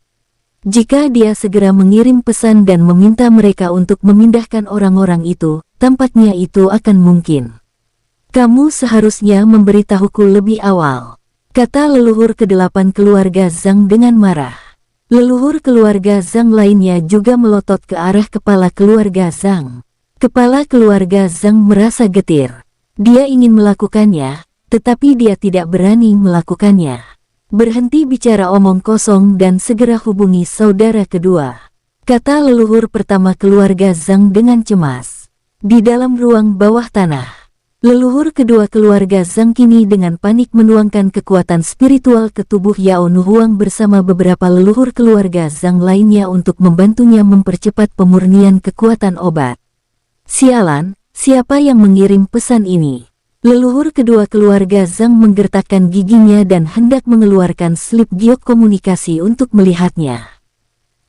Jika dia segera mengirim pesan dan meminta mereka untuk memindahkan orang-orang itu, tampaknya itu akan mungkin. Kamu seharusnya memberitahuku lebih awal, kata leluhur kedelapan keluarga Zhang dengan marah. Leluhur keluarga Zhang lainnya juga melotot ke arah kepala keluarga Zhang. Kepala keluarga Zhang merasa getir. Dia ingin melakukannya, tetapi dia tidak berani melakukannya. Berhenti bicara omong kosong dan segera hubungi saudara kedua, kata leluhur pertama keluarga Zhang dengan cemas. Di dalam ruang bawah tanah, leluhur kedua keluarga Zhang kini dengan panik menuangkan kekuatan spiritual ke tubuh Yao Nuhuang bersama beberapa leluhur keluarga Zhang lainnya untuk membantunya mempercepat pemurnian kekuatan obat. Sialan, siapa yang mengirim pesan ini? Leluhur kedua keluarga Zhang menggertakkan giginya dan hendak mengeluarkan slip giok komunikasi untuk melihatnya.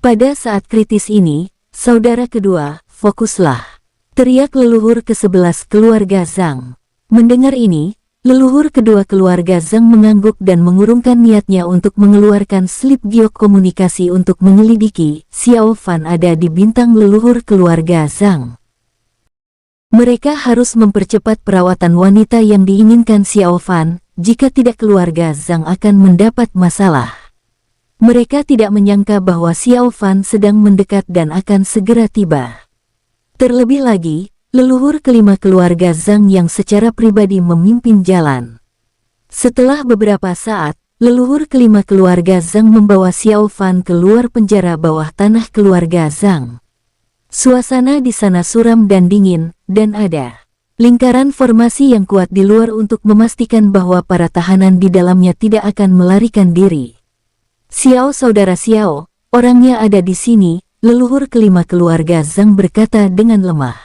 Pada saat kritis ini, saudara kedua, fokuslah, teriak leluhur ke-11 keluarga Zhang. Mendengar ini, leluhur kedua keluarga Zhang mengangguk dan mengurungkan niatnya untuk mengeluarkan slip giok komunikasi untuk menyelidiki Xiao Fan ada di bintang leluhur keluarga Zhang. Mereka harus mempercepat perawatan wanita yang diinginkan Xiao Fan, jika tidak keluarga Zhang akan mendapat masalah. Mereka tidak menyangka bahwa Xiao Fan sedang mendekat dan akan segera tiba. Terlebih lagi, leluhur kelima keluarga Zhang yang secara pribadi memimpin jalan. Setelah beberapa saat, leluhur kelima keluarga Zhang membawa Xiao Fan keluar penjara bawah tanah keluarga Zhang. Suasana di sana suram dan dingin, dan ada lingkaran formasi yang kuat di luar untuk memastikan bahwa para tahanan di dalamnya tidak akan melarikan diri. Xiao, saudara Xiao, orangnya ada di sini, leluhur kelima keluarga Zhang berkata dengan lemah.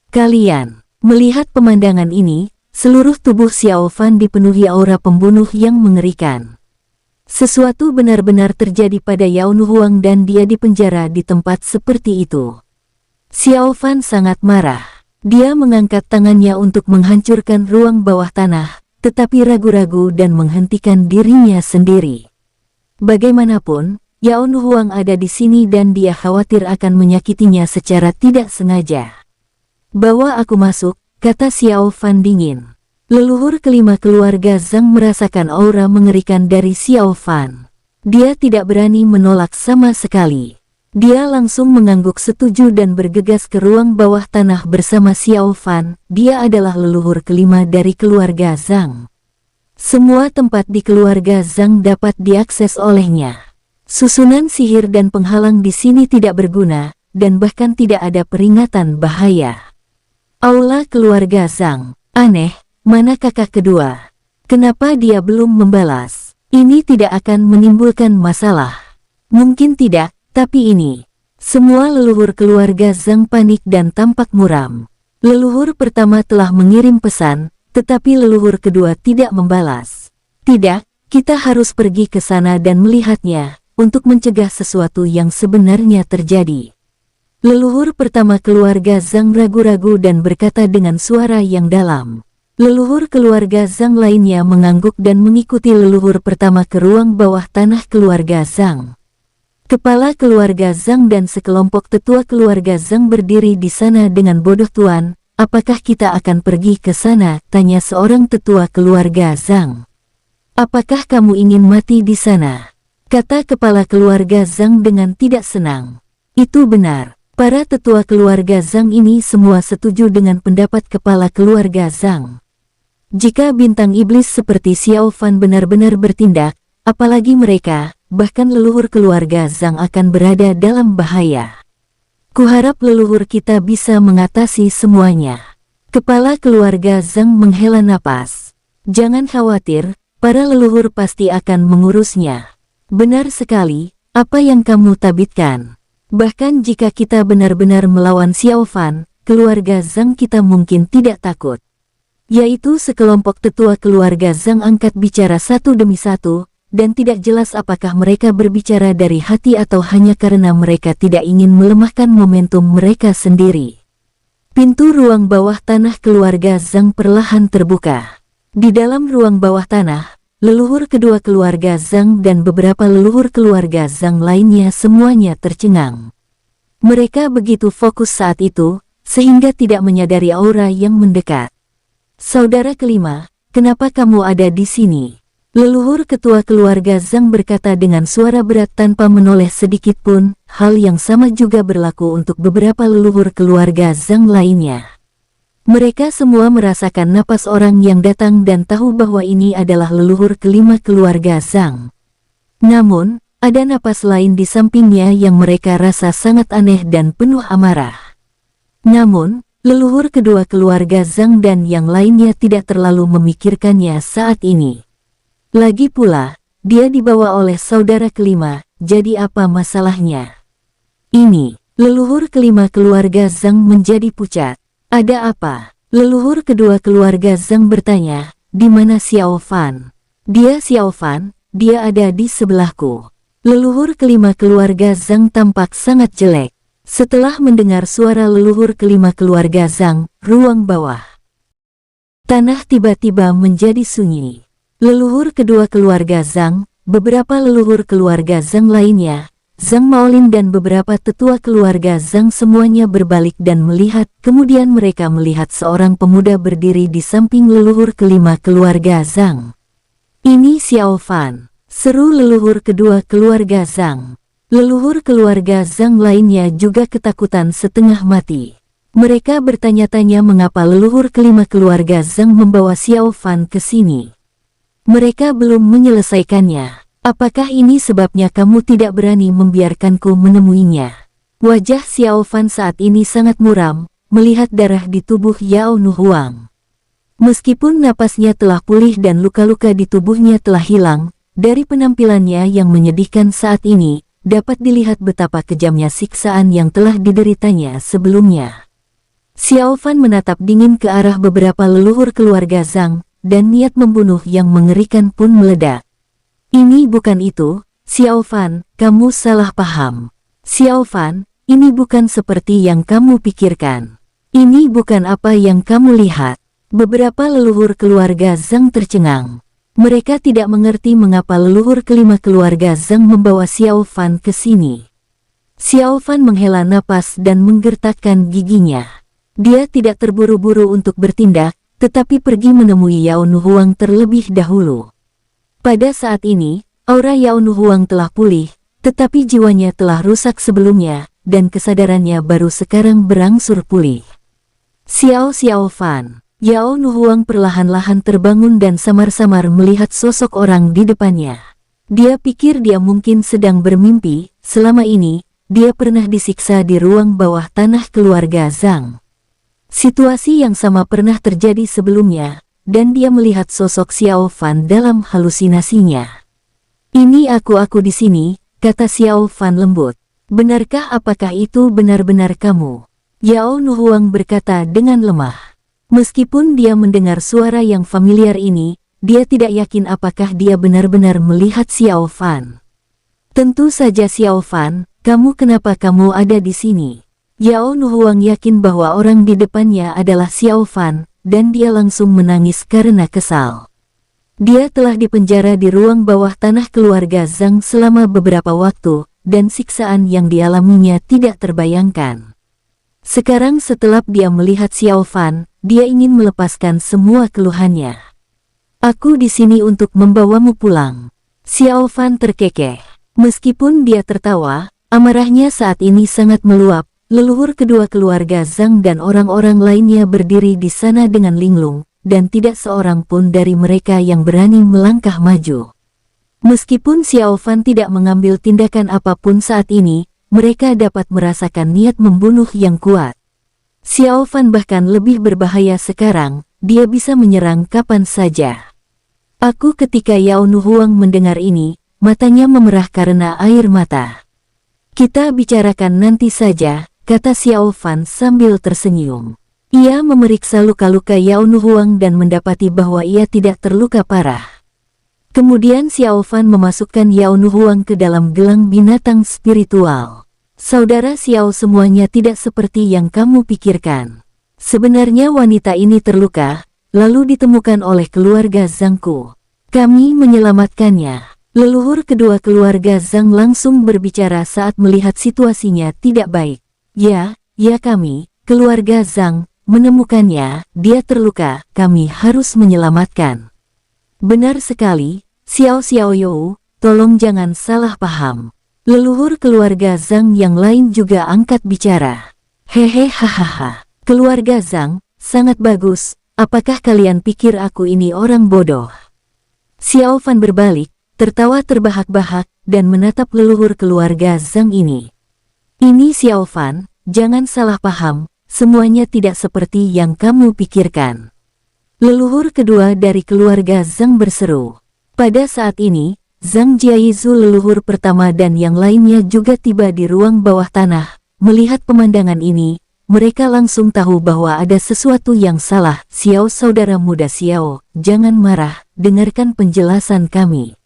Kalian, melihat pemandangan ini, seluruh tubuh Xiao Fan dipenuhi aura pembunuh yang mengerikan. Sesuatu benar-benar terjadi pada Yao Nuhuang dan dia dipenjara di tempat seperti itu. Xiao Fan sangat marah. Dia mengangkat tangannya untuk menghancurkan ruang bawah tanah, tetapi ragu-ragu dan menghentikan dirinya sendiri. Bagaimanapun, Yao Nuhuang ada di sini dan dia khawatir akan menyakitinya secara tidak sengaja. Bawa aku masuk, kata Xiao Fan dingin. Leluhur kelima keluarga Zhang merasakan aura mengerikan dari Xiao Fan. Dia tidak berani menolak sama sekali. Dia langsung mengangguk setuju dan bergegas ke ruang bawah tanah bersama Xiao Fan. Dia adalah leluhur kelima dari keluarga Zhang. Semua tempat di keluarga Zhang dapat diakses olehnya. Susunan sihir dan penghalang di sini tidak berguna, dan bahkan tidak ada peringatan bahaya. Aula keluarga Zhang. Aneh, mana kakak kedua? Kenapa dia belum membalas? Ini tidak akan menimbulkan masalah. Mungkin tidak. Tapi ini, semua leluhur keluarga Zhang panik dan tampak muram. Leluhur pertama telah mengirim pesan, tetapi leluhur kedua tidak membalas. Tidak, kita harus pergi ke sana dan melihatnya, untuk mencegah sesuatu yang sebenarnya terjadi. Leluhur pertama keluarga Zhang ragu-ragu dan berkata dengan suara yang dalam. Leluhur keluarga Zhang lainnya mengangguk dan mengikuti leluhur pertama ke ruang bawah tanah keluarga Zhang. Kepala keluarga Zhang dan sekelompok tetua keluarga Zhang berdiri di sana dengan bodoh. Tuan, apakah kita akan pergi ke sana? Tanya seorang tetua keluarga Zhang. Apakah kamu ingin mati di sana? Kata kepala keluarga Zhang dengan tidak senang. Itu benar. Para tetua keluarga Zhang ini semua setuju dengan pendapat kepala keluarga Zhang. Jika bintang iblis seperti Xiao Fan benar-benar bertindak, apalagi mereka, bahkan leluhur keluarga Zhang akan berada dalam bahaya. Kuharap leluhur kita bisa mengatasi semuanya. Kepala keluarga Zhang menghela napas. Jangan khawatir, para leluhur pasti akan mengurusnya. Benar sekali, apa yang kamu tabitkan. Bahkan jika kita benar-benar melawan Xiao Fan, keluarga Zhang kita mungkin tidak takut. Yaitu sekelompok tetua keluarga Zhang angkat bicara satu demi satu, dan tidak jelas apakah mereka berbicara dari hati atau hanya karena mereka tidak ingin melemahkan momentum mereka sendiri. Pintu ruang bawah tanah keluarga Zhang perlahan terbuka. Di dalam ruang bawah tanah, leluhur kedua keluarga Zhang dan beberapa leluhur keluarga Zhang lainnya semuanya tercengang. Mereka begitu fokus saat itu, sehingga tidak menyadari aura yang mendekat. Saudara kelima, kenapa kamu ada di sini? Leluhur ketua keluarga Zhang berkata dengan suara berat tanpa menoleh sedikit pun. Hal yang sama juga berlaku untuk beberapa leluhur keluarga Zhang lainnya. Mereka semua merasakan napas orang yang datang dan tahu bahwa ini adalah leluhur kelima keluarga Zhang. Namun, ada napas lain di sampingnya yang mereka rasa sangat aneh dan penuh amarah. Namun, leluhur kedua keluarga Zhang dan yang lainnya tidak terlalu memikirkannya saat ini. Lagi pula, dia dibawa oleh saudara kelima, jadi apa masalahnya? Ini, leluhur kelima keluarga Zhang menjadi pucat. Ada apa? Leluhur kedua keluarga Zhang bertanya, di mana Xiao Fan? Dia Xiao Fan, dia ada di sebelahku. Leluhur kelima keluarga Zhang tampak sangat jelek. Setelah mendengar suara leluhur kelima keluarga Zhang, ruang bawah tanah tiba-tiba menjadi sunyi. Leluhur kedua keluarga Zhang, beberapa leluhur keluarga Zhang lainnya, Zhang Maolin dan beberapa tetua keluarga Zhang semuanya berbalik dan melihat, kemudian mereka melihat seorang pemuda berdiri di samping leluhur kelima keluarga Zhang. Ini Xiao Fan, seru leluhur kedua keluarga Zhang. Leluhur keluarga Zhang lainnya juga ketakutan setengah mati. Mereka bertanya-tanya mengapa leluhur kelima keluarga Zhang membawa Xiao Fan ke sini. Mereka belum menyelesaikannya. Apakah ini sebabnya kamu tidak berani membiarkanku menemuinya? Wajah Xiao Fan saat ini sangat muram, melihat darah di tubuh Yao Nu Huang. Meskipun napasnya telah pulih dan luka-luka di tubuhnya telah hilang, dari penampilannya yang menyedihkan saat ini, dapat dilihat betapa kejamnya siksaan yang telah dideritanya sebelumnya. Xiao Fan menatap dingin ke arah beberapa leluhur keluarga Zhang, dan niat membunuh yang mengerikan pun meledak. Ini bukan itu, Xiao Fan, kamu salah paham. Xiao Fan, ini bukan seperti yang kamu pikirkan. Ini bukan apa yang kamu lihat. Beberapa leluhur keluarga Zhang tercengang. Mereka tidak mengerti mengapa leluhur kelima keluarga Zhang membawa Xiao Fan ke sini. Xiao Fan menghela napas dan menggertakkan giginya. Dia tidak terburu-buru untuk bertindak, tetapi pergi menemui Yao Nu Huang terlebih dahulu. Pada saat ini, aura Yao Nu Huang telah pulih, Tetapi jiwanya telah rusak sebelumnya, dan kesadarannya baru sekarang berangsur pulih. Xiao Fan. Yao Nuhuang perlahan-lahan terbangun dan samar-samar melihat sosok orang di depannya. Dia pikir dia mungkin sedang bermimpi. Selama ini, dia pernah disiksa di ruang bawah tanah keluarga Zhang. Situasi yang sama pernah terjadi sebelumnya, dan dia melihat sosok Xiao Fan dalam halusinasinya. "Ini aku di sini," kata Xiao Fan lembut. "Benarkah apakah itu benar-benar kamu?" Yao Nuhuang berkata dengan lemah. Meskipun dia mendengar suara yang familiar ini, dia tidak yakin apakah dia benar-benar melihat Xiao Fan. "Tentu saja Xiao Fan, kenapa kamu ada di sini?" Yao Nuhuang yakin bahwa orang di depannya adalah Xiao Fan, dan dia langsung menangis karena kesal. Dia telah dipenjara di ruang bawah tanah keluarga Zhang selama beberapa waktu, dan siksaan yang dialaminya tidak terbayangkan. Sekarang setelah dia melihat Xiao Fan, dia ingin melepaskan semua keluhannya. "Aku di sini untuk membawamu pulang." Xiao Fan terkekeh. Meskipun dia tertawa, amarahnya saat ini sangat meluap. Leluhur kedua keluarga Zhang dan orang-orang lainnya berdiri di sana dengan linglung, dan tidak seorang pun dari mereka yang berani melangkah maju. Meskipun Xiao Fan tidak mengambil tindakan apapun saat ini, mereka dapat merasakan niat membunuh yang kuat. Xiao Fan bahkan lebih berbahaya sekarang, dia bisa menyerang kapan saja. Ketika Yao Nuhuang mendengar ini, matanya memerah karena air mata. "Kita bicarakan nanti saja," kata Xiao Fan sambil tersenyum. Ia memeriksa luka-luka Yao Nuhuang dan mendapati bahwa ia tidak terluka parah. Kemudian Xiao Fan memasukkan Yao Nuhuang ke dalam gelang binatang spiritual. "Saudara Xiao, semuanya tidak seperti yang kamu pikirkan. Sebenarnya wanita ini terluka, lalu ditemukan oleh keluarga Zhangku. Kami menyelamatkannya." Leluhur kedua keluarga Zhang langsung berbicara saat melihat situasinya tidak baik. Ya, kami, keluarga Zhang, menemukannya, dia terluka, kami harus menyelamatkan." "Benar sekali, Xiao You, tolong jangan salah paham." Leluhur keluarga Zhang yang lain juga angkat bicara. "Hehehe, keluarga Zhang, sangat bagus, apakah kalian pikir aku ini orang bodoh?" Xiao Fan berbalik, tertawa terbahak-bahak, dan menatap leluhur keluarga Zhang ini. "Ini Xiao Fan, jangan salah paham, semuanya tidak seperti yang kamu pikirkan." Leluhur kedua dari keluarga Zhang berseru. Pada saat ini, Zhang Jiaizu leluhur pertama dan yang lainnya juga tiba di ruang bawah tanah. Melihat pemandangan ini, mereka langsung tahu bahwa ada sesuatu yang salah. "Xiao, saudara muda Xiao, jangan marah, dengarkan penjelasan kami.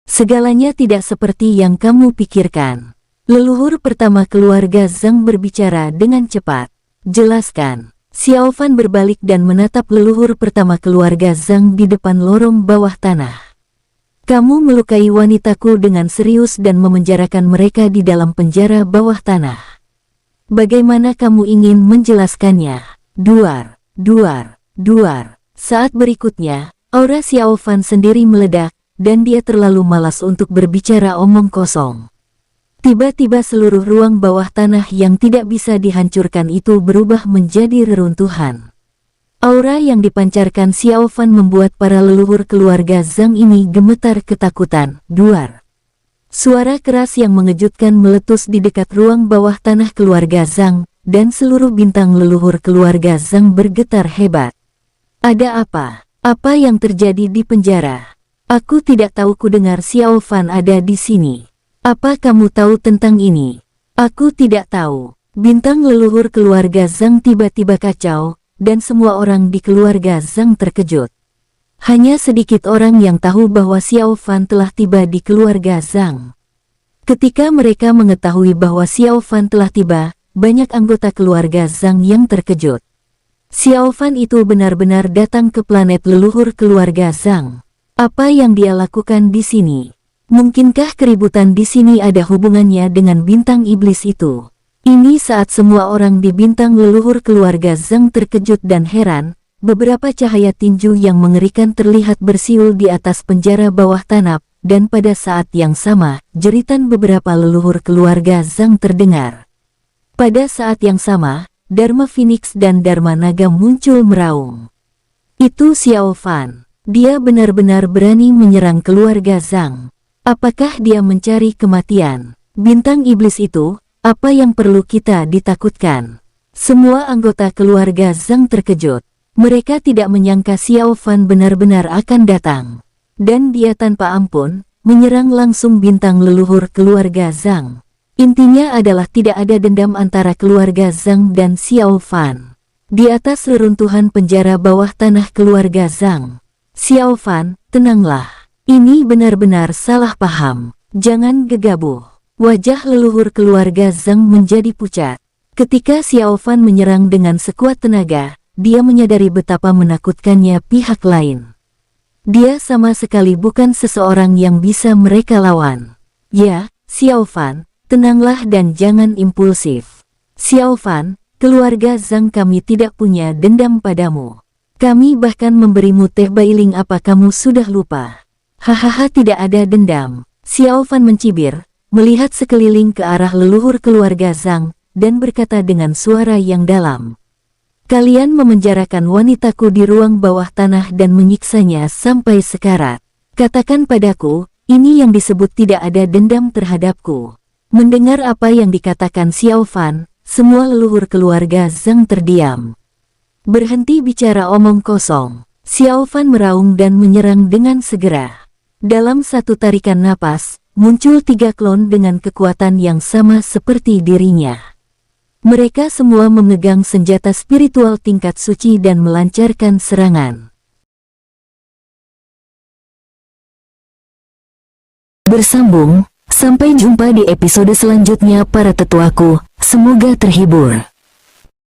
Segalanya tidak seperti yang kamu pikirkan." Leluhur pertama keluarga Zhang berbicara dengan cepat. "Jelaskan." Xiao Fan berbalik dan menatap leluhur pertama keluarga Zhang di depan lorong bawah tanah. "Kamu melukai wanitaku dengan serius dan memenjarakan mereka di dalam penjara bawah tanah. Bagaimana kamu ingin menjelaskannya?" Duar. Saat berikutnya, aura Xiao Fan sendiri meledak, dan dia terlalu malas untuk berbicara omong kosong. Tiba-tiba seluruh ruang bawah tanah yang tidak bisa dihancurkan itu berubah menjadi reruntuhan. Aura yang dipancarkan Xiao Fan membuat para leluhur keluarga Zhang ini gemetar ketakutan. Duar. Suara keras yang mengejutkan meletus di dekat ruang bawah tanah keluarga Zhang, dan seluruh bintang leluhur keluarga Zhang bergetar hebat. "Ada apa? Apa yang terjadi di penjara? Aku tidak tahu." "Ku dengar Xiao Fan ada di sini. Apa kamu tahu tentang ini?" "Aku tidak tahu." Bintang leluhur keluarga Zhang tiba-tiba kacau, dan semua orang di keluarga Zhang terkejut. Hanya sedikit orang yang tahu bahwa Xiao Fan telah tiba di keluarga Zhang. Ketika mereka mengetahui bahwa Xiao Fan telah tiba, banyak anggota keluarga Zhang yang terkejut. Xiao Fan itu benar-benar datang ke planet leluhur keluarga Zhang. Apa yang dia lakukan di sini? Mungkinkah keributan di sini ada hubungannya dengan bintang iblis itu? Ini saat semua orang di bintang leluhur keluarga Zhang terkejut dan heran. Beberapa cahaya tinju yang mengerikan terlihat bersiul di atas penjara bawah tanah. dan pada saat yang sama, jeritan beberapa leluhur keluarga Zhang terdengar. Pada saat yang sama, Dharma Phoenix dan Dharma Naga muncul meraung. Itu Xiao Fan. Dia benar-benar berani menyerang keluarga Zhang. Apakah dia mencari kematian? Bintang iblis itu, apa yang perlu kita ditakutkan? Semua anggota keluarga Zhang terkejut. Mereka tidak menyangka Xiao Fan benar-benar akan datang. Dan dia tanpa ampun, menyerang langsung bintang leluhur keluarga Zhang. Intinya adalah tidak ada dendam antara keluarga Zhang dan Xiao Fan. Di atas reruntuhan penjara bawah tanah keluarga Zhang. Xiao Fan, tenanglah. Ini benar-benar salah paham. Jangan gegabah. Wajah leluhur keluarga Zhang menjadi pucat. Ketika Xiao Fan menyerang dengan sekuat tenaga, dia menyadari betapa menakutkannya pihak lain. Dia sama sekali bukan seseorang yang bisa mereka lawan. Ya, Xiao Fan, tenanglah dan jangan impulsif. Xiao Fan, keluarga Zhang kami tidak punya dendam padamu. Kami bahkan memberimu teh bailing, apa kamu sudah lupa? Hahaha, tidak ada dendam. Xiao Fan mencibir, melihat sekeliling ke arah leluhur keluarga Zhang, dan berkata dengan suara yang dalam. Kalian memenjarakan wanitaku di ruang bawah tanah dan menyiksanya sampai sekarat. Katakan padaku, ini yang disebut tidak ada dendam terhadapku. Mendengar apa yang dikatakan Xiao Fan, semua leluhur keluarga Zhang terdiam. Berhenti bicara omong kosong. Xiao Fan meraung dan menyerang dengan segera. Dalam satu tarikan napas, muncul 3 klon dengan kekuatan yang sama seperti dirinya. Mereka semua memegang senjata spiritual tingkat suci dan melancarkan serangan. Bersambung, sampai jumpa di episode selanjutnya para tetuaku, semoga terhibur.